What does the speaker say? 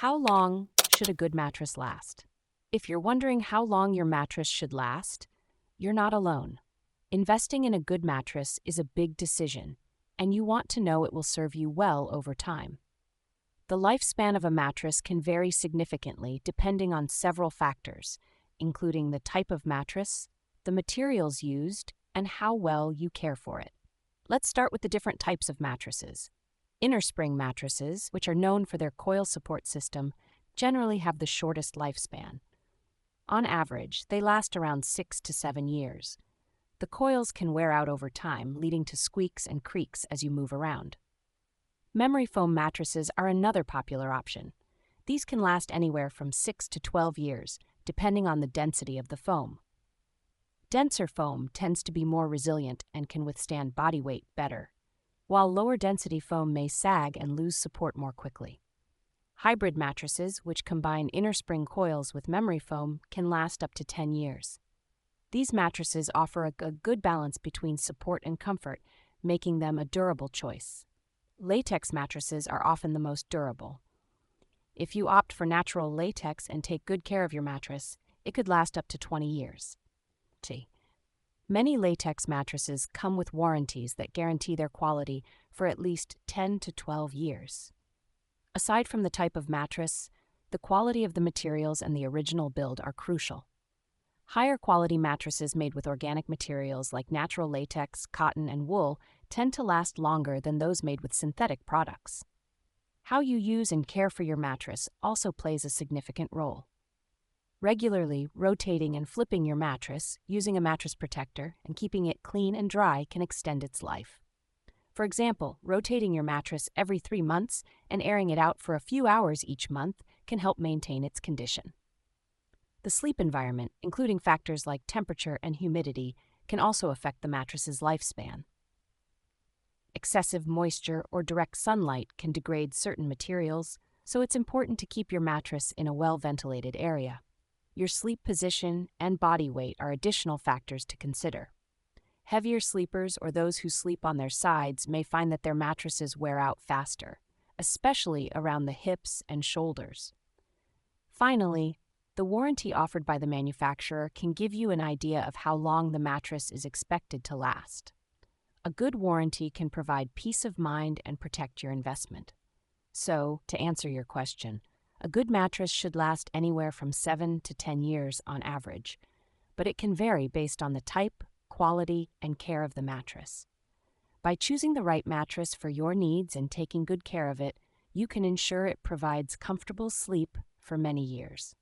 How long should a good mattress last? If you're wondering how long your mattress should last, you're not alone. Investing in a good mattress is a big decision, and you want to know it will serve you well over time. The lifespan of a mattress can vary significantly depending on several factors, including the type of mattress, the materials used, and how well you care for it. Let's start with the different types of mattresses. Innerspring mattresses, which are known for their coil support system, generally have the shortest lifespan. On average, they last around 6 to 7 years. The coils can wear out over time, leading to squeaks and creaks as you move around. Memory foam mattresses are another popular option. These can last anywhere from 6 to 12 years, depending on the density of the foam. Denser foam tends to be more resilient and can withstand body weight better, while lower density foam may sag and lose support more quickly. Hybrid mattresses, which combine innerspring coils with memory foam, can last up to 10 years. These mattresses offer a good balance between support and comfort, making them a durable choice. Latex mattresses are often the most durable. If you opt for natural latex and take good care of your mattress, it could last up to 20 years. Many latex mattresses come with warranties that guarantee their quality for at least 10 to 12 years. Aside from the type of mattress, the quality of the materials and the original build are crucial. Higher quality mattresses made with organic materials like natural latex, cotton, and wool tend to last longer than those made with synthetic products. How you use and care for your mattress also plays a significant role. Regularly rotating and flipping your mattress, using a mattress protector, and keeping it clean and dry can extend its life. For example, rotating your mattress every 3 months and airing it out for a few hours each month can help maintain its condition. The sleep environment, including factors like temperature and humidity, can also affect the mattress's lifespan. Excessive moisture or direct sunlight can degrade certain materials, so it's important to keep your mattress in a well-ventilated area. Your sleep position and body weight are additional factors to consider. Heavier sleepers or those who sleep on their sides may find that their mattresses wear out faster, especially around the hips and shoulders. Finally, the warranty offered by the manufacturer can give you an idea of how long the mattress is expected to last. A good warranty can provide peace of mind and protect your investment. So, to answer your question, a good mattress should last anywhere from 7 to 10 years on average, but it can vary based on the type, quality, and care of the mattress. By choosing the right mattress for your needs and taking good care of it, you can ensure it provides comfortable sleep for many years.